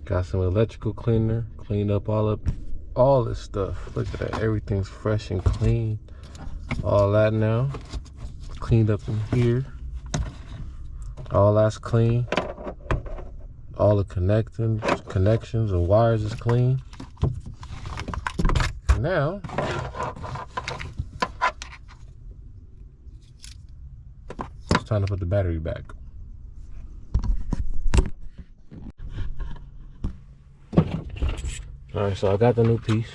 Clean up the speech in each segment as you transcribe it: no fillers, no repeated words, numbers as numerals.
Got some electrical cleaner, cleaned up all this stuff. Look at that, everything's fresh and clean. All that now, cleaned up in here. All that's clean. All the connections and wires is clean. Now, it's time to put the battery back. Alright, so I got the new piece.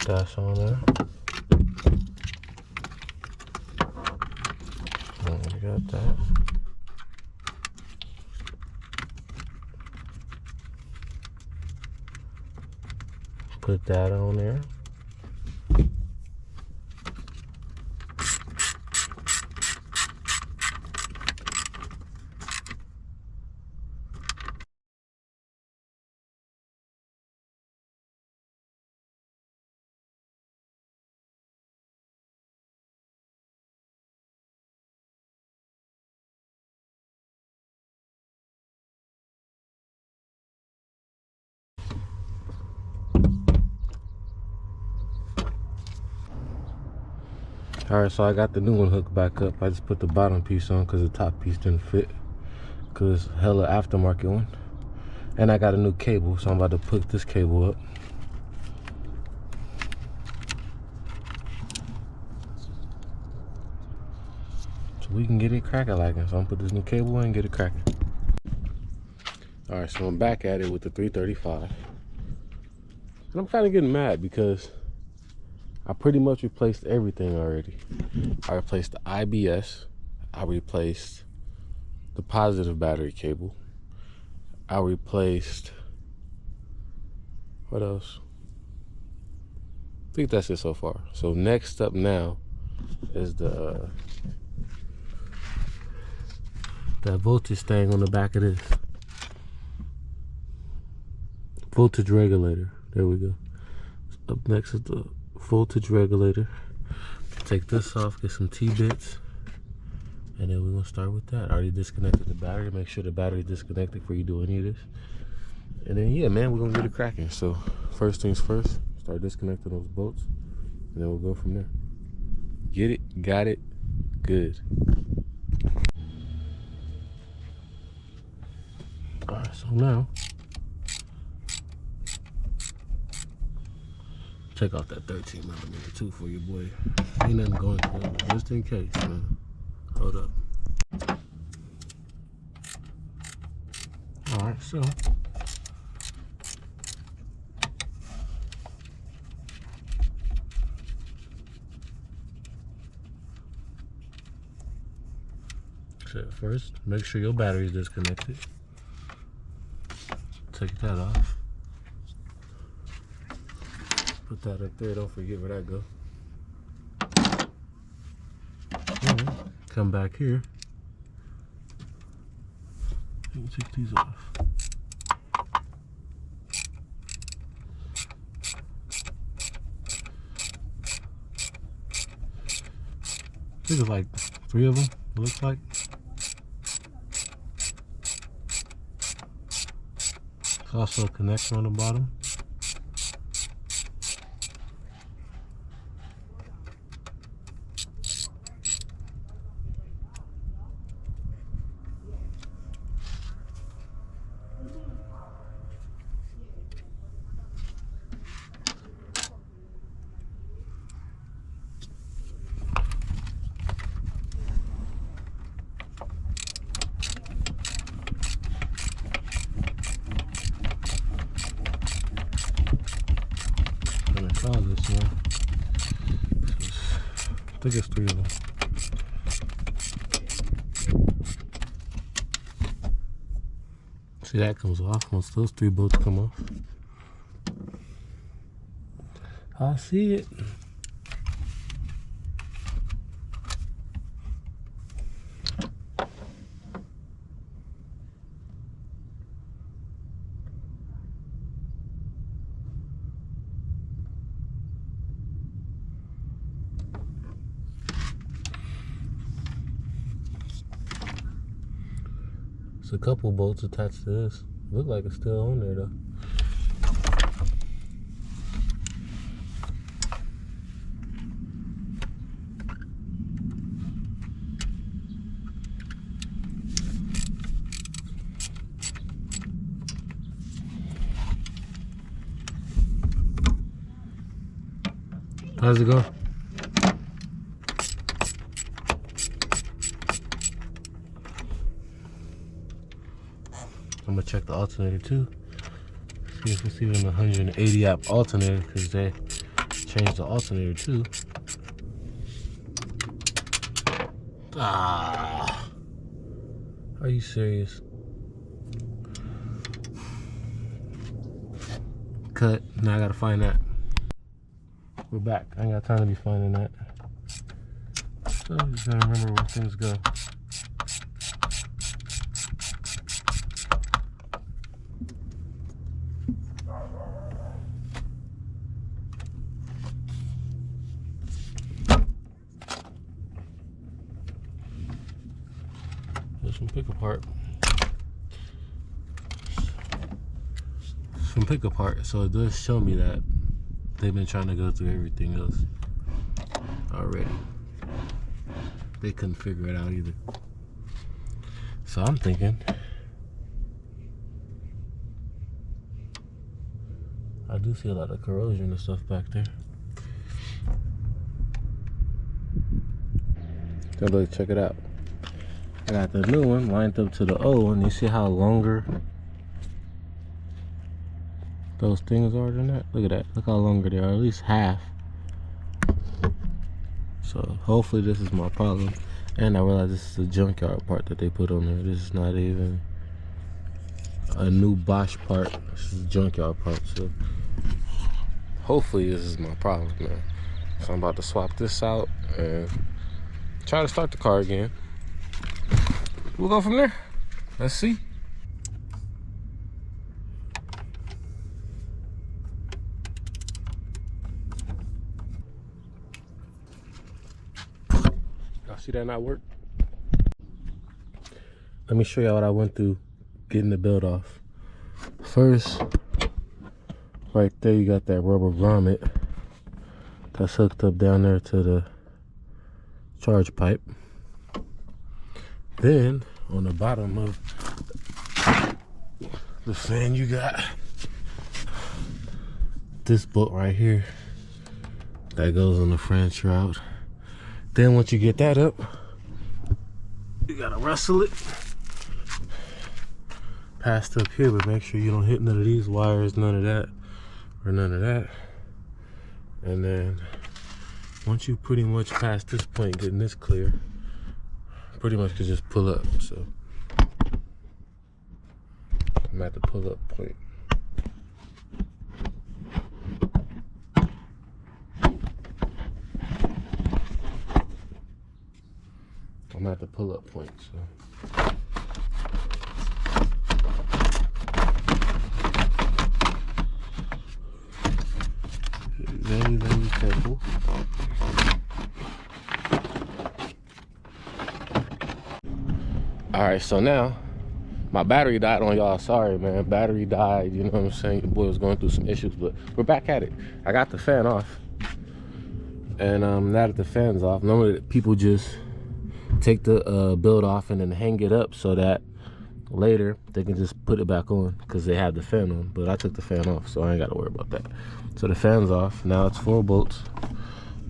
That's on there. We got that. Put that on there. Alright, so I got the new one hooked back up. I just put the bottom piece on because the top piece didn't fit. Because it's hella aftermarket one. And I got a new cable, so I'm about to put this cable up. So we can get it cracking like it. So I'm gonna put this new cable in and get it cracking. Alright, so I'm back at it with the 335. And I'm kind of getting mad because I pretty much replaced everything already. I replaced the IBS. I replaced the positive battery cable. I replaced, what else? I think that's it so far. So next up now is the that voltage thing on the back of this. Voltage regulator. There we go. Up next is the voltage regulator. Take this off, get some T-bits, and then we're gonna start with that. I already disconnected the battery. Make sure the battery is disconnected before you do any of this. And then yeah, man, we're gonna get it cracking. So first things first, start disconnecting those bolts, and then we'll go from there. Get it, got it, good. Alright, so now check out that 13mm too for your boy. Ain't nothing going to it, but just in case, man. Hold up. Alright, so first, make sure your battery is disconnected. Take that off. Put that up there, don't forget where that goes. Come back here and take these off. I think it's like 3 of them, it looks like. There's also a connection on the bottom. All this one. I think it's 3 of them. See, that comes off once those 3 bolts come off. I see it. There's a couple bolts attached to this. Look like it's still on there though. How's it going? I'm gonna check the alternator too. See if it's even a 180 amp alternator, because they changed the alternator too. Ah, are you serious? Cut. Now I gotta find that. We're back. I ain't got time to be finding that. So I just gotta remember where things go. There's some pick apart. Some pick apart. So it does show me that they've been trying to go through everything else already. They couldn't figure it out either. So I'm thinking, I do see a lot of corrosion and stuff back there. So look, check it out. I got the new one lined up to the old one. You see how longer those things are than that? Look at that. Look how longer they are. At least half. So hopefully this is my problem. And I realize this is a junkyard part that they put on there. This is not even a new Bosch part. This is a junkyard part. So hopefully this is my problem, man. So I'm about to swap this out and try to start the car again. We'll go from there. Let's see. See that not work? Let me show y'all what I went through getting the belt off. First, right there you got that rubber grommet that's hooked up down there to the charge pipe. Then on the bottom of the fan you got this bolt right here that goes on the French shroud. Then once you get that up, you gotta wrestle it past up here, but make sure you don't hit none of these wires, none of that, or none of that. And then once you pretty much past this point, getting this clear, pretty much could just pull up. So I'm at the pull up point. I'm at the pull-up point, so. Very, very careful. All right, so now my battery died on y'all. Sorry, man. Battery died. You know what I'm saying? Your boy was going through some issues, but we're back at it. I got the fan off, and now that the fan's off, normally people just take the build off and then hang it up so that later they can just put it back on because they have the fan on. But I took the fan off, so I ain't got to worry about that. So the fan's off. Now it's 4 bolts.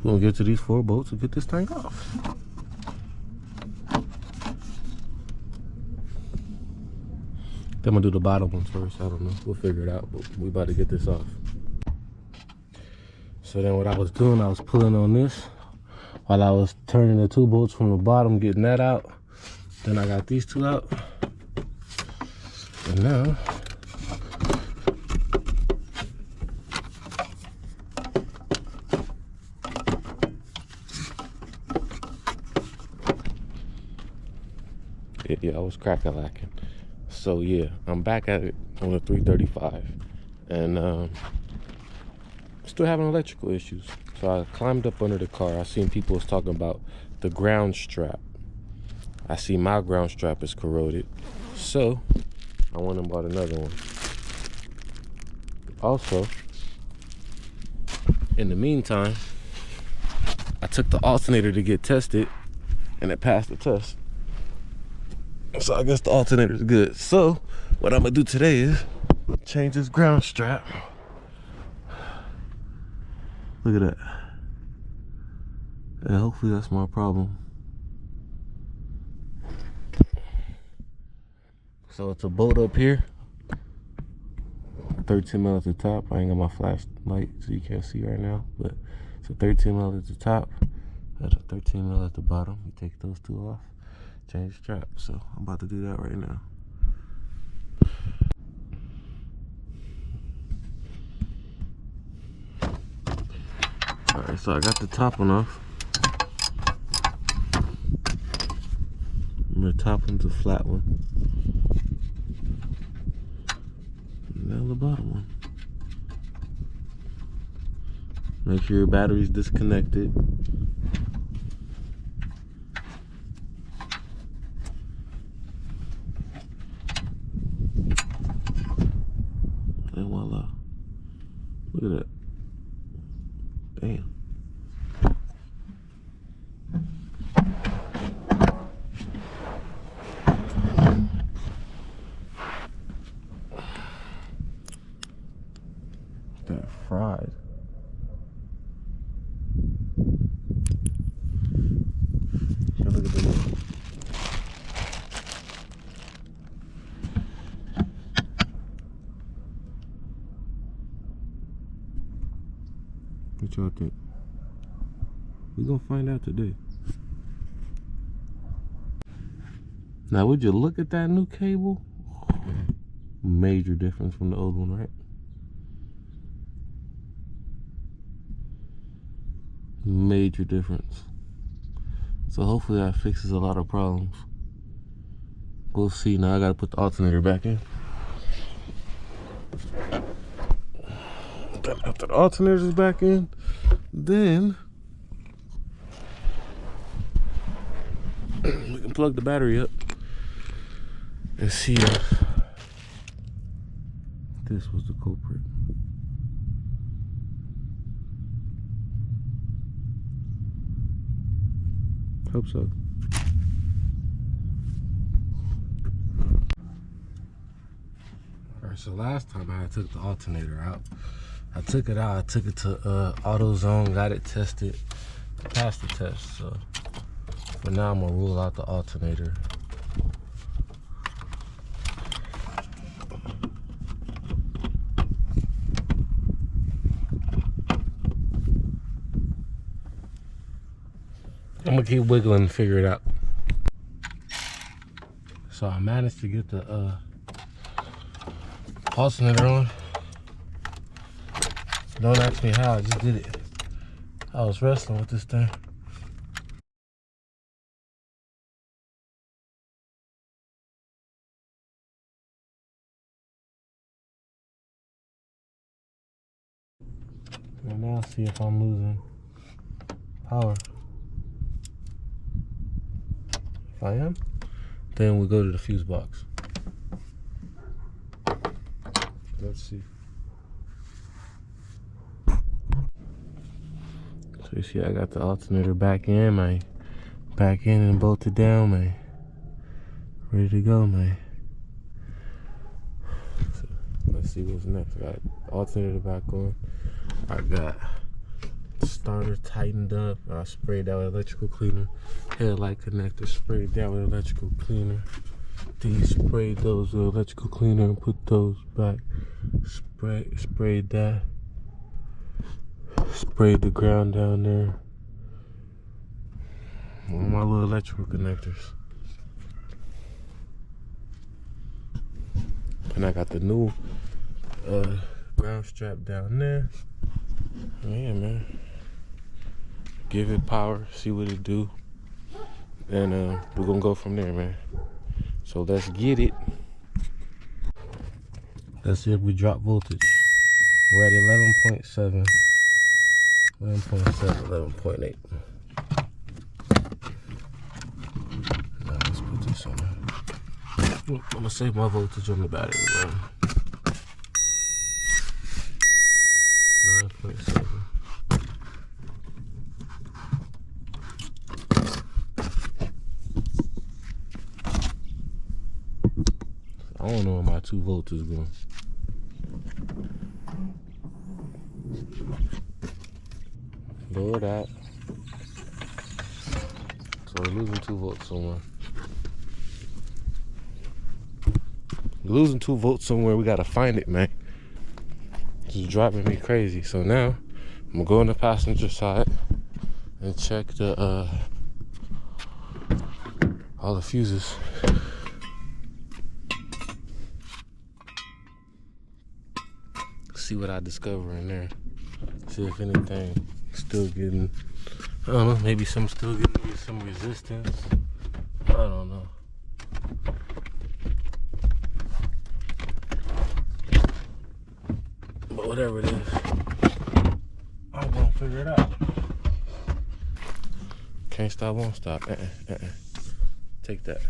We're gonna get to these 4 bolts and get this thing off. Then I'm gonna do the bottom ones first. I don't know. We'll figure it out, but we about to get this off. So then what I was doing, I was pulling on this while I was turning the 2 bolts from the bottom, getting that out. Then I got these 2 out. And now, yeah, I was crack-a-lacking. So yeah, I'm back at it on the 335. And still having electrical issues. So I climbed up under the car. I seen people was talking about the ground strap. I see my ground strap is corroded. So I went and bought another one. Also, in the meantime, I took the alternator to get tested and it passed the test. So I guess the alternator is good. So what I'm gonna do today is change this ground strap. Look at that. And hopefully that's my problem. So it's a bolt up here, 13 mil at the top. I ain't got my flashlight so you can't see right now, but it's a 13 mil at the top and a 13 mil at the bottom. You take those two off, change the strap. So I'm about to do that right now. Alright, so I got the top one off. The top one's a flat one. Now the bottom one. Make sure your battery's disconnected. And voila. Look at that. Damn. That fried. Here, look at this. What y'all think? We gonna find out today. Now, would you look at that new cable? Major difference from the old one, right? Major difference. So hopefully that fixes a lot of problems. We'll see. Now I gotta put the alternator back in. Then after the alternator's back in, then we can plug the battery up and see if this was the culprit. Hope so. Alright, so last time I took the alternator out. I took it out, I took it to AutoZone, got it tested, passed the test. So for now I'm gonna rule out the alternator. I'm gonna keep wiggling and figure it out. So I managed to get the alternator on. Don't ask me how, I just did it. I was wrestling with this thing. And now see if I'm losing power. If I am, then we go to the fuse box. Let's see. So you see I got the alternator back in, man. Back in and bolted down, man. Ready to go, man. So let's see what's next. I got alternator back on. I got starter tightened up. I sprayed that with electrical cleaner. Headlight connector sprayed that with electrical cleaner. Then you sprayed those with electrical cleaner and put those back. Sprayed that. Sprayed the ground down there. All my little electrical connectors. And I got the new ground strap down there. Yeah, man. Give it power, see what it do. And we're gonna go from there, man. So let's get it. Let's see if we drop voltage. We're at 11.7. 11.7, 11.8. Now let's put this on there. I'm gonna save my voltage on the battery, man. 9.7. I don't know where my 2 volts is going. Lower that. So we're losing 2 volts somewhere. We're losing 2 volts somewhere. We gotta find it, man. It's driving me crazy. So now I'm gonna go on the passenger side and check the all the fuses. See what I discover in there. See if anything still getting, I don't know, maybe some still getting some resistance. I don't know. But whatever it is, I'm gonna figure it out. Can't stop, won't stop. Take that.